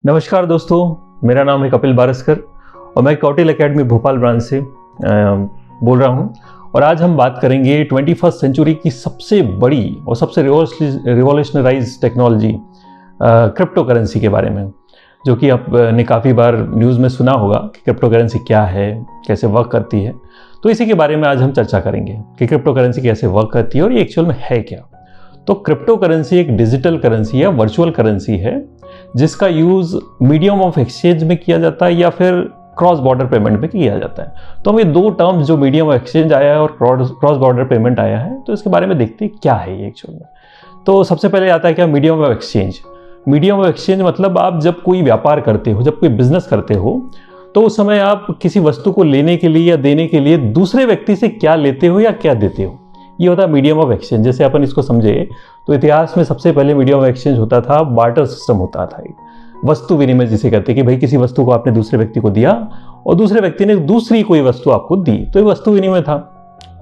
नमस्कार दोस्तों, मेरा नाम है कपिल बारस्कर और मैं कौटिल एकेडमी भोपाल ब्रांच से बोल रहा हूं। और आज हम बात करेंगे 21st सेंचुरी की सबसे बड़ी और सबसे रिवॉल्यूशनराइज टेक्नोलॉजी क्रिप्टो करेंसी के बारे में, जो कि आपने काफ़ी बार न्यूज़ में सुना होगा कि क्रिप्टो करेंसी क्या है, कैसे वर्क करती है। तो इसी के बारे में आज हम चर्चा करेंगे कि क्रिप्टो करेंसी कैसे वर्क करती है और ये एक्चुअल में है क्या। तो क्रिप्टो करेंसी एक डिजिटल करेंसी या वर्चुअल करेंसी है जिसका यूज़ मीडियम ऑफ एक्सचेंज में किया जाता है या फिर क्रॉस बॉर्डर पेमेंट में किया जाता है। तो हम ये दो टर्म्स, जो मीडियम ऑफ एक्सचेंज आया है और क्रॉस बॉर्डर पेमेंट आया है, तो इसके बारे में देखते हैं क्या है ये एक्चुअल में। तो सबसे पहले आता है क्या medium of exchange. Medium of exchange मतलब आप जब कोई व्यापार करते हो, जब कोई बिजनेस करते हो, तो उस समय आप किसी वस्तु को लेने के लिए या देने के लिए दूसरे व्यक्ति से क्या लेते हो या क्या देते हो, ये होता है मीडियम ऑफ एक्सचेंज। जैसे अपन इसको समझे तो इतिहास में सबसे पहले मीडियम ऑफ एक्सचेंज होता था, बार्टर सिस्टम होता था, वस्तु विनिमय जिसे कहते हैं कि भाई किसी वस्तु को आपने दूसरे व्यक्ति को दिया और दूसरे व्यक्ति ने दूसरी कोई वस्तु आपको दी, तो ये वस्तु विनिमय था।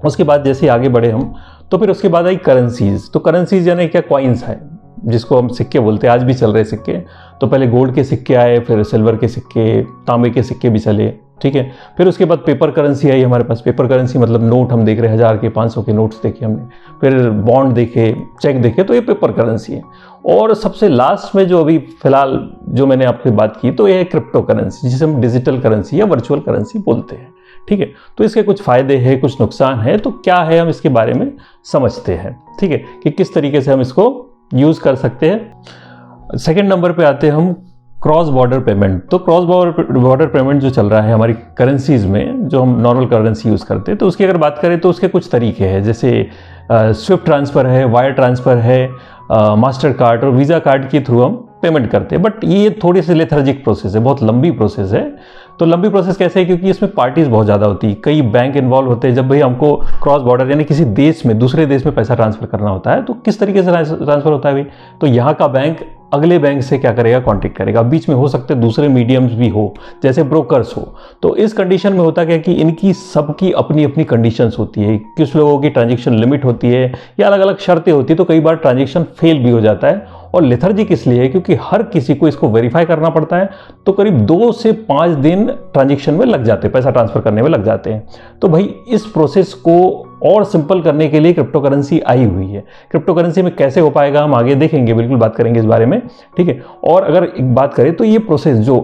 उसके बाद जैसे आगे बढ़े हम, तो फिर उसके बाद आई करेंसीज। तो करेंसीज यानी क्या, कॉइन्स है जिसको हम सिक्के बोलते हैं, आज भी चल रहे सिक्के। तो पहले गोल्ड के सिक्के आए, फिर सिल्वर के सिक्के, तांबे के सिक्के भी चले, ठीक है। फिर उसके बाद पेपर करेंसी आई हमारे पास। पेपर करेंसी मतलब नोट हम देख रहे हैं, 1000 के 500 के नोट्स देखे हमने, फिर बॉन्ड देखे, चेक देखे, तो ये पेपर करेंसी है। और सबसे लास्ट में जो अभी फिलहाल जो मैंने आपसे बात की, तो ये है क्रिप्टो करेंसी, जिसे हम डिजिटल करेंसी या वर्चुअल करेंसी बोलते हैं, ठीक है। तो इसके कुछ फायदे हैं, कुछ नुकसान है, तो क्या है हम इसके बारे में समझते हैं, ठीक है, कि किस तरीके से हम इसको यूज कर सकते हैं। सेकेंड नंबर पे आते हैं हम, क्रॉस बॉर्डर पेमेंट। तो क्रॉस बॉर्डर पेमेंट जो चल रहा है हमारी करेंसीज में, जो हम नॉर्मल करेंसी यूज़ करते हैं, तो उसकी अगर बात करें तो उसके कुछ तरीके हैं। जैसे स्विफ्ट ट्रांसफ़र है, वायर ट्रांसफ़र है, मास्टर कार्ड और वीज़ा कार्ड के थ्रू हम पेमेंट करते हैं। बट ये थोड़ी सी लेथर्जिक प्रोसेस है, बहुत लंबी प्रोसेस है। तो लंबी प्रोसेस कैसे है, क्योंकि इसमें पार्टीज बहुत ज़्यादा होती है, कई बैंक इन्वॉल्व होते हैं। जब भाई हमको क्रॉस बॉर्डर यानी किसी देश में दूसरे देश में पैसा ट्रांसफ़र करना होता है, तो किस तरीके से ट्रांसफ़र होता है भाई, तो यहाँ का बैंक अगले बैंक से क्या करेगा, कॉन्टेक्ट करेगा। बीच में हो सकते दूसरे मीडियम्स भी हो, जैसे ब्रोकर्स हो। तो इस कंडीशन में होता क्या कि इनकी सबकी अपनी अपनी कंडीशंस होती है, कुछ लोगों की ट्रांजेक्शन लिमिट होती है या अलग अलग शर्तें होती है, तो कई बार ट्रांजेक्शन फेल भी हो जाता है। और लेथर्जिक इसलिए है क्योंकि हर किसी को इसको वेरीफाई करना पड़ता है, तो करीब 2 से 5 दिन ट्रांजेक्शन में लग जाते हैं, पैसा ट्रांसफर करने में लग जाते हैं। तो भाई इस प्रोसेस को और सिंपल करने के लिए क्रिप्टो करेंसी आई हुई है। क्रिप्टो करेंसी में कैसे हो पाएगा हम आगे देखेंगे, बिल्कुल बात करेंगे इस बारे में, ठीक है। और अगर एक बात करें तो ये प्रोसेस जो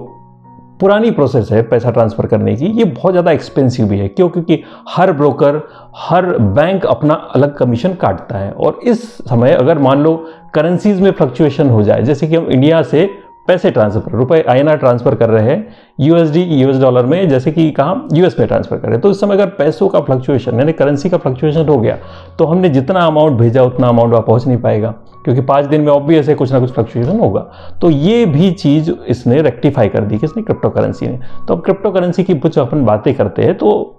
पुरानी प्रोसेस है पैसा ट्रांसफ़र करने की, ये बहुत ज़्यादा एक्सपेंसिव भी है। क्यों? क्योंकि हर ब्रोकर, हर बैंक अपना अलग कमीशन काटता है। और इस समय अगर मान लो करेंसीज में फ्लक्चुएशन हो जाए, जैसे कि हम इंडिया से पैसे ट्रांसफर, रुपए INR ट्रांसफर कर रहे हैं USD US डॉलर में, जैसे कि कहाँ US में ट्रांसफर कर रहे हैं, तो इस समय अगर पैसों का फ्लक्चुएशन यानी करेंसी का फ्लक्चुएशन हो गया, तो हमने जितना अमाउंट भेजा उतना अमाउंट वहाँ पहुँच नहीं पाएगा, क्योंकि 5 दिन में ऑब्वियस है कुछ ना कुछ फ्लक्चुएशन होगा। तो ये भी चीज़ इसने रेक्टिफाई कर दी, किसने, क्रिप्टो करेंसी ने। तो अब क्रिप्टो करेंसी की कुछ अपन बातें करते हैं, तो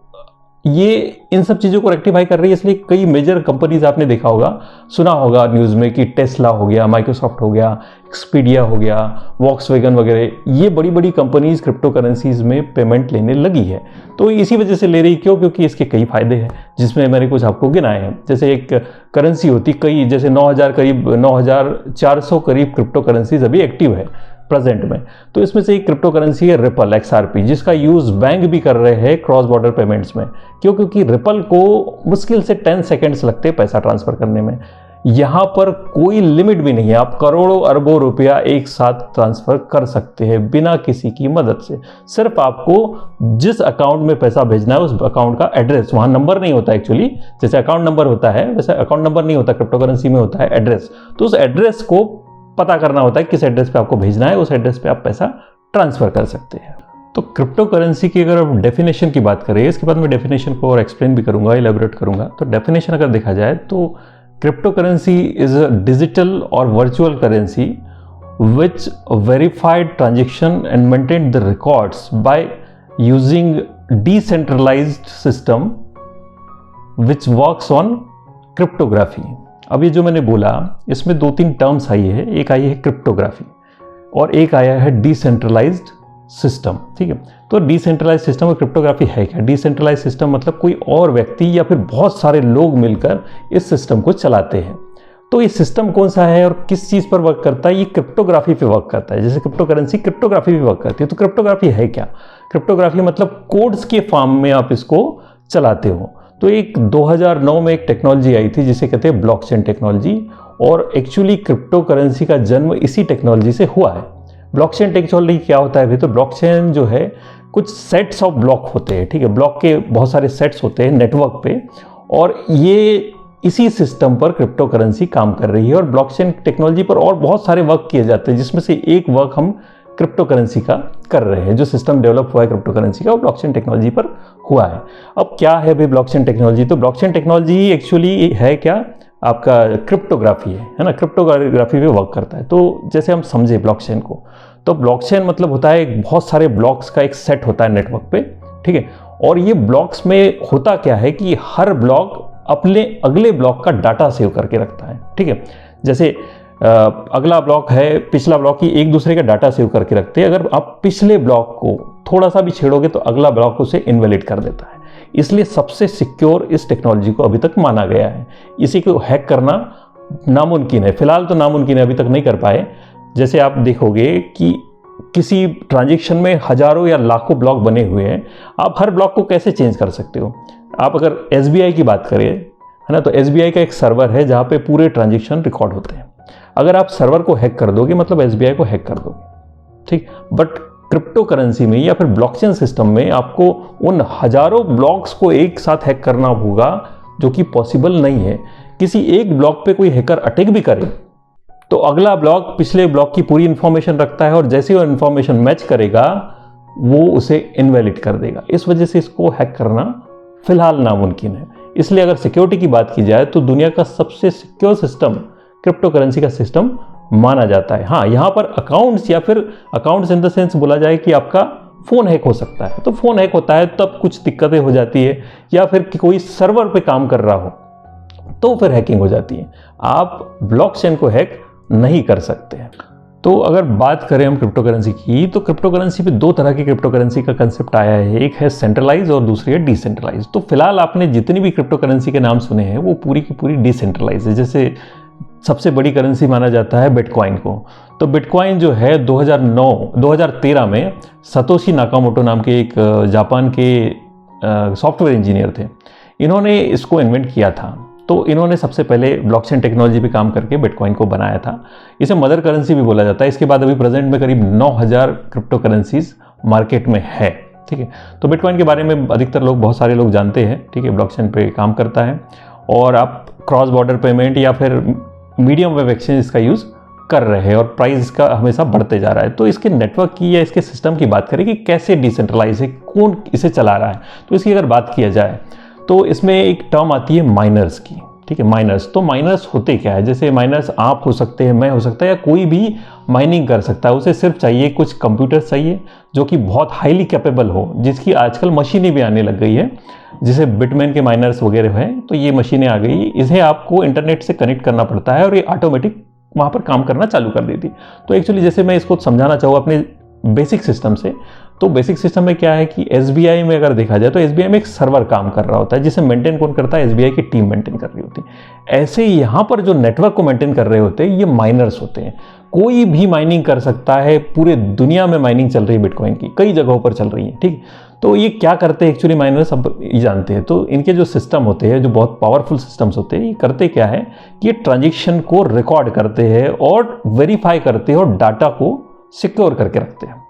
ये इन सब चीज़ों को रेक्टिफाई कर रही है। इसलिए कई मेजर कंपनीज आपने देखा होगा, सुना होगा न्यूज़ में कि टेस्ला हो गया, माइक्रोसॉफ्ट हो गया, एक्सपीडिया हो गया, वॉक्सवैगन वगैरह, ये बड़ी बड़ी कंपनीज क्रिप्टो करेंसीज में पेमेंट लेने लगी है। तो इसी वजह से ले रही, क्यों? क्योंकि इसके कई फायदे हैं, जिसमें मैंने कुछ आपको गिनाए हैं। जैसे एक करेंसी होती कई, जैसे 9,400 करीब क्रिप्टो करेंसीज अभी एक्टिव है प्रेजेंट में। तो इसमें से एक क्रिप्टो करेंसी है रिपल XRP, जिसका यूज़ बैंक भी कर रहे हैं क्रॉस बॉर्डर पेमेंट्स में। क्यों? क्योंकि रिपल को मुश्किल से 10 सेकेंड्स लगते हैं पैसा ट्रांसफ़र करने में। यहाँ पर कोई लिमिट भी नहीं है, आप करोड़ों अरबों रुपया एक साथ ट्रांसफ़र कर सकते हैं बिना किसी की मदद से। सिर्फ आपको जिस अकाउंट में पैसा भेजना है उस अकाउंट का एड्रेस, वहाँ नंबर नहीं होता एक्चुअली, जैसे अकाउंट नंबर होता है वैसे अकाउंट नंबर नहीं होता, क्रिप्टो करेंसी में होता है एड्रेस। तो उस एड्रेस को पता करना होता है किस एड्रेस पे आपको भेजना है, उस एड्रेस पे आप पैसा ट्रांसफ़र कर सकते हैं। तो क्रिप्टो करेंसी की अगर हम डेफिनेशन की बात करें, इसके बाद मैं डेफिनेशन को और एक्सप्लेन भी करूंगा, एलेबोरेट करूंगा। तो डेफिनेशन अगर देखा जाए तो cryptocurrency is a digital और virtual currency which verified transaction and maintain the records by using decentralised system which works on cryptography. अब ये जो मैंने बोला, इसमें 2-3 टर्म्स आई है, एक आई है क्रिप्टोग्राफी और एक आया है डिसेंट्रलाइज्ड सिस्टम, ठीक है। तो डिसेंट्रलाइज्ड सिस्टम और क्रिप्टोग्राफी है क्या? डिसेंट्रलाइज्ड सिस्टम मतलब कोई और व्यक्ति या फिर बहुत सारे लोग मिलकर इस सिस्टम को चलाते हैं। तो ये सिस्टम कौन सा है और किस चीज़ पर वर्क करता है? ये क्रिप्टोग्राफी पे वर्क करता है। जैसे क्रिप्टो करेंसी क्रिप्टोग्राफी पे वर्क करती है, तो क्रिप्टोग्राफी है क्या? क्रिप्टोग्राफी मतलब कोड्स के फॉर्म में आप इसको चलाते हो। तो एक 2009 में एक टेक्नोलॉजी आई थी जिसे कहते हैं ब्लॉकचेन टेक्नोलॉजी, और एक्चुअली क्रिप्टो करेंसी का जन्म इसी टेक्नोलॉजी से हुआ है। ब्लॉकचेन टेक्नोलॉजी क्या होता है? तो ब्लॉकचेन जो है कुछ सेट्स ऑफ ब्लॉक होते हैं, ठीक है, ब्लॉक के बहुत सारे सेट्स होते हैं नेटवर्क पे, और ये इसी सिस्टम पर क्रिप्टो करेंसी काम कर रही है। और ब्लॉकचेन टेक्नोलॉजी पर और बहुत सारे वर्क किए जाते हैं, जिसमें से एक वर्क हम क्रिप्टो करेंसी का कर रहे हैं। जो सिस्टम डेवलप हुआ है क्रिप्टो करेंसी का, वो ब्लॉकचेन टेक्नोलॉजी पर हुआ है। अब क्या है भाई ब्लॉकचेन टेक्नोलॉजी? तो ब्लॉकचेन टेक्नोलॉजी एक्चुअली है क्या? आपका क्रिप्टोग्राफी है ना, क्रिप्टोग्राफी पे वर्क करता है। तो जैसे हम समझे ब्लॉकचेन को, तो ब्लॉकचेन मतलब होता है एक बहुत सारे ब्लॉक्स का एक सेट होता है नेटवर्क पे, ठीक है। और ये ब्लॉक्स में होता क्या है कि हर ब्लॉक अपने अगले ब्लॉक का डाटा सेव करके रखता है, ठीक है। जैसे अगला ब्लॉक है, पिछला ब्लॉक ही एक दूसरे का डाटा सेव करके रखते हैं। अगर आप पिछले ब्लॉक को थोड़ा सा भी छेड़ोगे तो अगला ब्लॉक उसे इनवैलिड कर देता है। इसलिए सबसे सिक्योर इस टेक्नोलॉजी को अभी तक माना गया है। इसी को हैक करना नामुमकिन है, फिलहाल तो नामुमकिन है, अभी तक नहीं कर पाए। जैसे आप देखोगे कि किसी ट्रांजेक्शन में हजारों या लाखों ब्लॉक बने हुए हैं, आप हर ब्लॉक को कैसे चेंज कर सकते हो? आप अगर SBI की बात करें, है ना, तो SBI का एक सर्वर है जहाँ पे पूरे ट्रांजेक्शन रिकॉर्ड होते हैं। अगर आप सर्वर को हैक कर दोगे मतलब SBI को हैक कर दोगे, ठीक। बट क्रिप्टो करेंसी में या फिर ब्लॉकचेन सिस्टम में आपको उन हजारों ब्लॉक्स को एक साथ हैक करना होगा, जो कि पॉसिबल नहीं है। किसी एक ब्लॉक पे कोई हैकर अटैक भी करे तो अगला ब्लॉक पिछले ब्लॉक की पूरी इंफॉर्मेशन रखता है, और जैसे वो इंफॉर्मेशन मैच करेगा वो उसे इनवैलिड कर देगा। इस वजह से इसको हैक करना फिलहाल नामुमकिन है। इसलिए अगर सिक्योरिटी की बात की जाए तो दुनिया का सबसे सिक्योर सिस्टम क्रिप्टो करेंसी का सिस्टम माना जाता है। हाँ, यहाँ पर अकाउंट्स या फिर अकाउंट्स इन द सेंस बोला जाए कि आपका फ़ोन हैक हो सकता है, तो फ़ोन हैक होता है तब कुछ दिक्कतें हो जाती है, या फिर कोई सर्वर पे काम कर रहा हो तो फिर हैकिंग हो जाती है। आप ब्लॉकचेन को हैक नहीं कर सकते हैं। तो अगर बात करें हम क्रिप्टो करेंसी की, तो क्रिप्टो करेंसी पे दो तरह की क्रिप्टो करेंसी का कंसेप्ट आया है, एक है सेंट्रलाइज और दूसरी है डिसेंट्रलाइज। तो फिलहाल आपने जितनी भी क्रिप्टो करेंसी के नाम सुने हैं वो पूरी की पूरी डिसेंट्रलाइज है। जैसे सबसे बड़ी करेंसी माना जाता है बिटकॉइन को। तो बिटकॉइन जो है 2013 में सतोशी नाकामोटो नाम के एक जापान के सॉफ्टवेयर इंजीनियर थे, इन्होंने इसको इन्वेंट किया था। तो इन्होंने सबसे पहले ब्लॉकचेन टेक्नोलॉजी पे काम करके बिटकॉइन को बनाया था। इसे मदर करेंसी भी बोला जाता है। इसके बाद अभी प्रेजेंट में करीब 9000 क्रिप्टो करेंसीज मार्केट में है, ठीक है। तो बिटकॉइन के बारे में अधिकतर लोग, बहुत सारे लोग जानते हैं, ठीक है। ब्लॉकचेन पे काम करता है और आप क्रॉस बॉर्डर पेमेंट या फिर मीडियम वेब एक्सचेंज इसका यूज़ कर रहे हैं, और प्राइस इसका हमेशा बढ़ते जा रहा है। तो इसके नेटवर्क की या इसके सिस्टम की बात करें कि कैसे डिसेंट्रलाइज है, कौन इसे चला रहा है, तो इसकी अगर बात किया जाए तो इसमें एक टर्म आती है माइनर्स की, ठीक है। माइनर्स, तो माइनर्स होते क्या है? जैसे माइनर्स आप हो सकते हैं, मैं हो सकता है, या कोई भी माइनिंग कर सकता है। उसे सिर्फ चाहिए कुछ कंप्यूटर चाहिए जो कि बहुत हाईली कैपेबल हो, जिसकी आजकल मशीनें भी आने लग गई है, जैसे बिटमेन के माइनर्स वगैरह हैं। तो ये मशीनें आ गई, इसे आपको इंटरनेट से कनेक्ट करना पड़ता है और ये ऑटोमेटिक वहाँ पर काम करना चालू कर देती। तो एक्चुअली जैसे मैं इसको समझाना चाहूँ अपने बेसिक सिस्टम से, तो बेसिक सिस्टम में क्या है कि SBI में अगर देखा जाए तो SBI में एक सर्वर काम कर रहा होता है, जिसे मेंटेन कौन करता है? SBI की टीम मेंटेन कर रही होती है। ऐसे ही यहाँ पर जो नेटवर्क को मेंटेन कर रहे होते हैं ये माइनर्स होते हैं। कोई भी माइनिंग कर सकता है, पूरे दुनिया में माइनिंग चल रही है बिटकॉइन की, कई जगहों पर चल रही है, ठीक। तो ये क्या करते हैं एक्चुअली माइनर्स, अब ये जानते हैं। तो इनके जो सिस्टम होते हैं, जो बहुत पावरफुल सिस्टम्स होते हैं, ये करते क्या है कि ये ट्रांजेक्शन को रिकॉर्ड करते हैं और वेरीफाई करते हैं और डाटा को सिक्योर करके रखते हैं।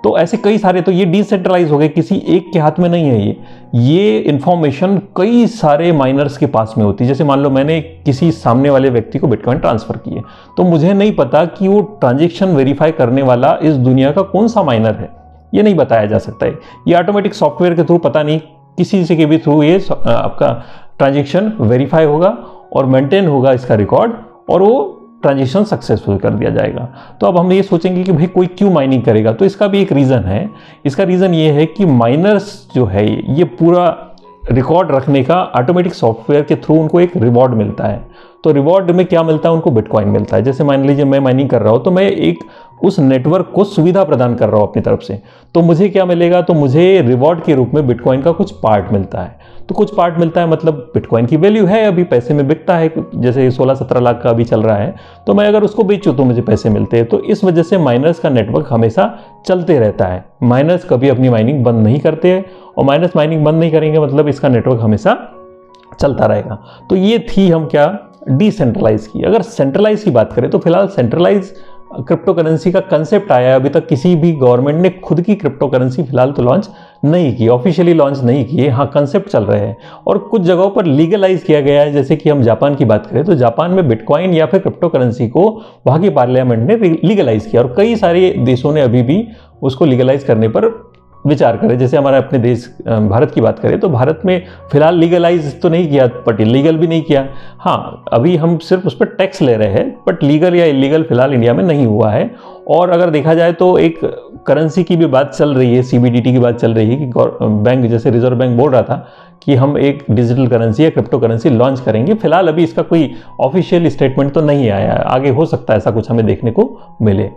तो ऐसे कई सारे, तो ये डिसेंट्रलाइज हो गए, किसी एक के हाथ में नहीं है। ये इंफॉर्मेशन कई सारे माइनर्स के पास में होती है। जैसे मान लो मैंने किसी सामने वाले व्यक्ति को बिटकॉइन ट्रांसफर किए, तो मुझे नहीं पता कि वो ट्रांजेक्शन वेरीफाई करने वाला इस दुनिया का कौन सा माइनर है, ये नहीं बताया जा सकता है। ये ऑटोमेटिक सॉफ्टवेयर के थ्रू, पता नहीं किसी से के भी थ्रू ये आपका ट्रांजेक्शन वेरीफाई होगा और मेंटेन होगा इसका रिकॉर्ड, और वो ट्रांजेक्शन सक्सेसफुल कर दिया जाएगा। तो अब हम ये सोचेंगे कि भाई कोई क्यों माइनिंग करेगा, तो इसका भी एक रीज़न है। इसका रीज़न ये है कि माइनर्स जो है ये पूरा रिकॉर्ड रखने का ऑटोमेटिक सॉफ्टवेयर के थ्रू उनको एक रिवॉर्ड मिलता है। तो रिवॉर्ड में क्या मिलता है उनको? बिटकॉइन मिलता है। जैसे मान लीजिए मैं माइनिंग कर रहा हूँ, तो मैं एक उस नेटवर्क को सुविधा प्रदान कर रहा हूँ अपनी तरफ से, तो मुझे क्या मिलेगा, तो मुझे रिवॉर्ड के रूप में बिटकॉइन का कुछ पार्ट मिलता है। तो कुछ पार्ट मिलता है मतलब बिटकॉइन की वैल्यू है, अभी पैसे में बिकता है, जैसे 16-17 लाख का अभी चल रहा है, तो मैं अगर उसको बेचूँ तो मुझे पैसे मिलते हैं। तो इस वजह से माइनर्स का नेटवर्क हमेशा चलते रहता है। माइनर्स कभी अपनी माइनिंग बंद नहीं करते हैं, और माइनर्स माइनिंग बंद नहीं करेंगे मतलब इसका नेटवर्क हमेशा चलता रहेगा। तो ये थी हम क्या डिसेंट्रलाइज की। अगर सेंट्रलाइज की बात करें तो फिलहाल सेंट्रलाइज क्रिप्टो करेंसी का कंसेप्ट आया है, अभी तक किसी भी गवर्नमेंट ने खुद की क्रिप्टो करेंसी फिलहाल तो लॉन्च नहीं की, ऑफिशियली लॉन्च नहीं की है। हाँ, कंसेप्ट चल रहे हैं और कुछ जगहों पर लीगलाइज किया गया है। जैसे कि हम जापान की बात करें तो जापान में बिटकॉइन या फिर क्रिप्टो करेंसी को वहाँ की पार्लियामेंट ने लीगलाइज किया, और कई सारे देशों ने अभी भी उसको लीगलाइज करने पर विचार करें। जैसे हमारे अपने देश भारत की बात करें तो भारत में फिलहाल लीगलाइज तो नहीं किया, बट इलीगल भी नहीं किया। हाँ, अभी हम सिर्फ उस पर टैक्स ले रहे हैं, बट लीगल या इलीगल फिलहाल इंडिया में नहीं हुआ है। और अगर देखा जाए तो एक करेंसी की भी बात चल रही है, CBDT की बात चल रही है कि बैंक, जैसे रिजर्व बैंक बोल रहा था कि हम एक डिजिटल करेंसी या क्रिप्टो करेंसी लॉन्च करेंगे। फिलहाल अभी इसका कोई ऑफिशियल स्टेटमेंट तो नहीं आया है, आगे हो सकता है ऐसा कुछ हमें देखने को मिले।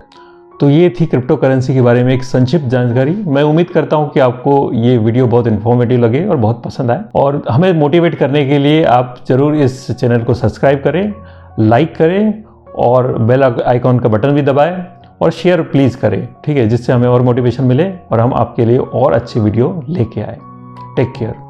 तो ये थी क्रिप्टो करेंसी के बारे में एक संक्षिप्त जानकारी। मैं उम्मीद करता हूँ कि आपको ये वीडियो बहुत इन्फॉर्मेटिव लगे और बहुत पसंद आए, और हमें मोटिवेट करने के लिए आप ज़रूर इस चैनल को सब्सक्राइब करें, लाइक करें और बेल आइकॉन का बटन भी दबाएं और शेयर प्लीज़ करें, ठीक है, जिससे हमें और मोटिवेशन मिले और हम आपके लिए और अच्छी वीडियो लेके आए। Take care.